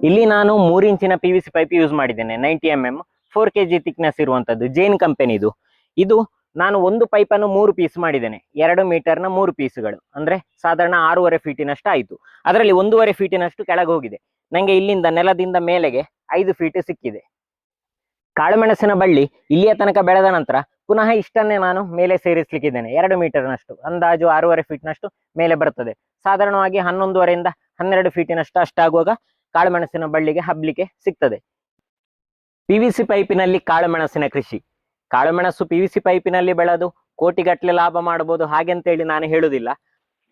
ಇಲ್ಲಿ ನಾನು 3 ಇಂಚಿನ PVC ಪೈಪ್ ಯೂಸ್ ಮಾಡಿದ್ದೇನೆ. 90 mm 4 kg ಥಿಕ್ನೆಸ್ ಇರುವಂತದ್ದು, ಜೈನ್ ಕಂಪನಿದು. ಇದು ನಾನು ಒಂದು ಪೈಪನ್ನು 3 ಪೀಸ್ ಮಾಡಿದ್ದೇನೆ. 2 ಮೀಟರ್ನ 3 ಪೀಸ್ಗಳು, ಅಂದ್ರೆ ಸಾಧಾರಣ 6.5 ಫೀಟಿನಷ್ಟು ಆಯಿತು. ಅದರಲ್ಲಿ 1.5 ಫೀಟಿನಷ್ಟು ಕೆಳಗೆ ಹೋಗಿದೆ. ನಂಗೆ ಇಲ್ಲಿಂದ ನೆಲದಿಂದ ಮೇಲೆಗೆ 5 ಫೀಟ್ ಸಿಕ್ಕಿದೆ. ಕಾಳುಮೆಣಸಿನ ಬಳ್ಳಿ ಇಲ್ಲಿಯ ತನಕ ಬೆಳೆದ ನಂತರ ಪುನಃ ಇಷ್ಟನ್ನೇ ನಾನು ಮೇಲೆ ಸೇರಿಸಲಿಕ್ಕಿದ್ದೇನೆ. 2 ಮೀಟರ್ನಷ್ಟು, ಅಂದಾಜು 6.5 ಫೀಟ್ನಷ್ಟು ಮೇಲೆ ಬರ್ತದೆ. ಸಾಧಾರಣವಾಗಿ 11.5ರಿಂದ 12 ಫೀಟಿನಷ್ಟು ಅಷ್ಟಾಗುವಾಗ ಕಾಳುಮೆಣಸಿನ ಬಳ್ಳಿಗೆ ಹಬ್ಲಿಕ್ಕೆ ಸಿಗ್ತದೆ. PVC ಪೈಪಿನಲ್ಲಿ ಕಾಳುಮೆಣಸಿನ ಕೃಷಿ. ಕಾಳುಮೆಣಸು PVC ಪೈಪಿನಲ್ಲಿ ಬೆಳೆದು ಕೋಟಿಗಟ್ಟಲೆ ಲಾಭ ಮಾಡಬಹುದು ಹಾಗೆಂತೇಳಿ ನಾನು ಹೇಳುದಿಲ್ಲ.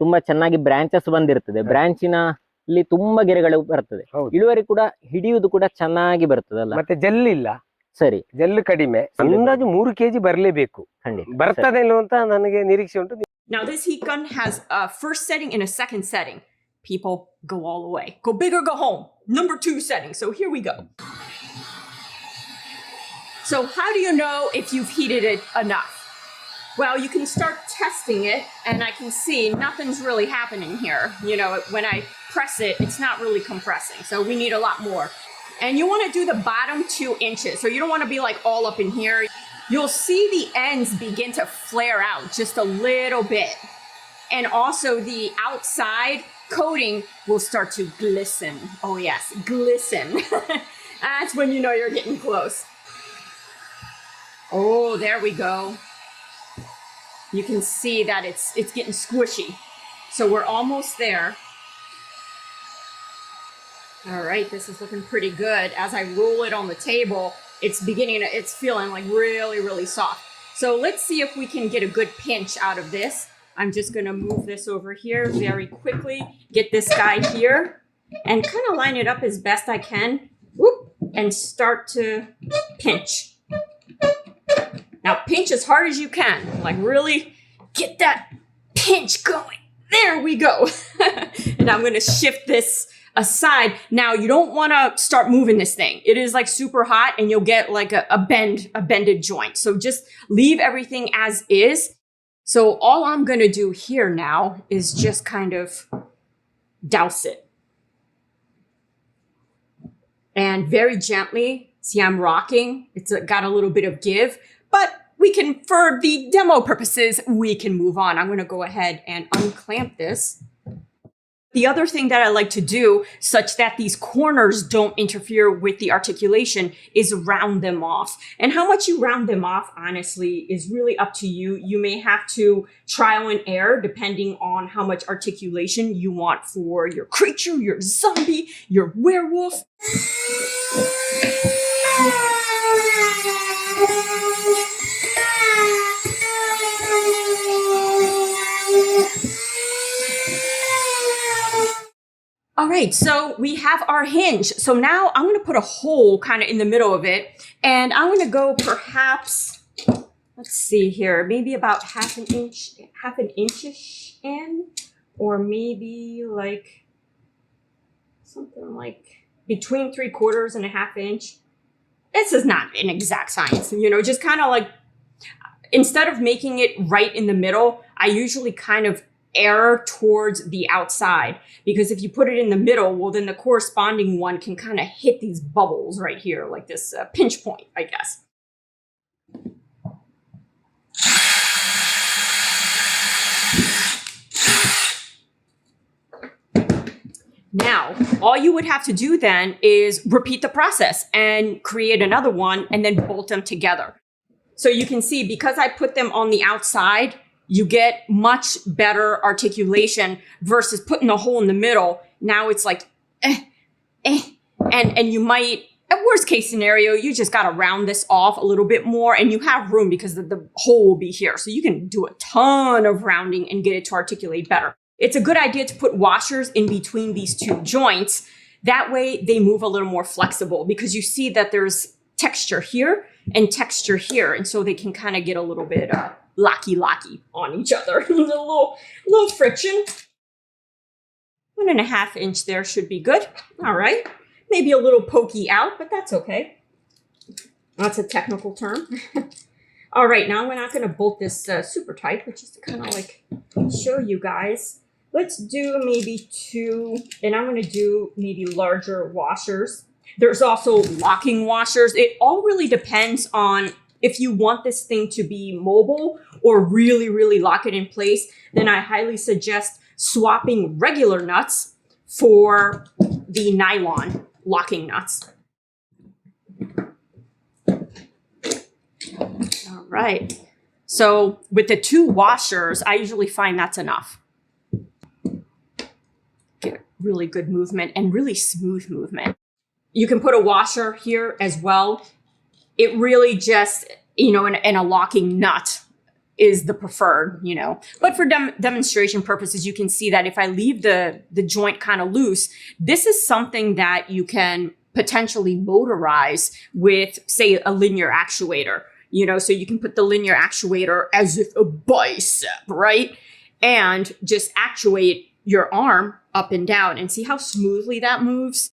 ತುಂಬಾ ಚೆನ್ನಾಗಿ ಬ್ರಾಂಚಸ್ ಬಂದಿರ್ತದೆ. ಬ್ರಾಂಚಿನಲ್ಲಿ ತುಂಬಾ ಗೆರೆಗಳು ಬರ್ತದೆ. ಇಳುವರಿ ಕೂಡ ಹಿಡಿಯುವುದು ಕೂಡ ಚೆನ್ನಾಗಿ ಬರ್ತದಲ್ಲ. ಮತ್ತೆ ಜೆಲ್ ಇಲ್ಲ, ಸರಿ, ಜೆಲ್ ಕಡಿಮೆ. ಅಂದಾಜು 3 kg ಬರಲೇಬೇಕು. ಬರ್ತದೆ ಅಂತ ನನಗೆ ನಿರೀಕ್ಷೆ ಉಂಟು. Now this heat gun has a first setting and a second setting. People, go all the way. Go big or go home. Number 2 setting. So here we go. So how do you know if you've heated it enough? Well, you can start testing it, and I can see nothing's really happening here. You know, when I press it, it's not really compressing. So we need a lot more. And you want to do the bottom 2 inches. So you don't want to be like all up in here. You'll see the ends begin to flare out just a little bit. And also the outside coating will start to glisten. Oh yes, glisten. That's when you know you're getting close. Oh, there we go. You can see that it's getting squishy. So we're almost there. All right, this is looking pretty good. As I roll it on the table, it's feeling like really, really soft. So let's see if we can get a good pinch out of this. I'm just gonna move this over here very quickly, get this guy here, and kind of line it up as best I can. Whoop, and start to pinch. Now pinch as hard as you can, like really get that pinch going. There we go. And I'm gonna shift this aside. Now you don't want to start moving this thing. It is like super hot and you'll get like a bended joint. So just leave everything as is. So all I'm going to do here now is just kind of douse it. And very gently, see I'm rocking. It's got a little bit of give, but we can, for the demo purposes, we can move on. I'm going to go ahead and unclamp this. The other thing that I like to do, such that these corners don't interfere with the articulation, is round them off. And how much you round them off, honestly, is really up to you. You may have to trial and error depending on how much articulation you want for your creature, your zombie, your werewolf. All right, so we have our hinge. So now I'm going to put a hole kind of in the middle of it. And I'm going to go perhaps, let's see here, maybe about half an inch-ish in, or maybe like something like between 3/4 and a half inch. This is not an exact science, you know, just kind of like, instead of making it right in the middle, I usually kind of err towards the outside, because if you put it in the middle, well, then the corresponding one can kind of hit these bubbles right here, like this pinch point, I guess. Now, all you would have to do then is repeat the process and create another one and then bolt them together. So you can see, because I put them on the outside, you get much better articulation versus putting a hole in the middle. Now it's like, and you might, at worst case scenario, you just got to round this off a little bit more, and you have room because the hole will be here. So you can do a ton of rounding and get it to articulate better. It's a good idea to put washers in between these 2 joints. That way they move a little more flexible, because you see that there's texture here and texture here. And so they can kind of get a little bit, locky on each other. A little friction. 1.5 inch there should be good. All right. Maybe a little pokey out, but that's okay. That's a technical term. All right. Now we're not going to bolt this super tight, but just to kind of like show you guys. let's do maybe 2, and I'm going to do maybe larger washers. There's also locking washers. It all really depends on if you want this thing to be mobile or really, really lock it in place. Then I highly suggest swapping regular nuts for the nylon locking nuts. All right. So with the 2 washers, I usually find that's enough. Get really good movement and really smooth movement. You can put a washer here as well. It really just, you know, and a locking nut is the preferred, you know. But for demonstration purposes, you can see that if I leave the joint kind of loose, this is something that you can potentially motorize with, say, a linear actuator. You know, so you can put the linear actuator as if a bicep, right? And just actuate your arm up and down and see how smoothly that moves.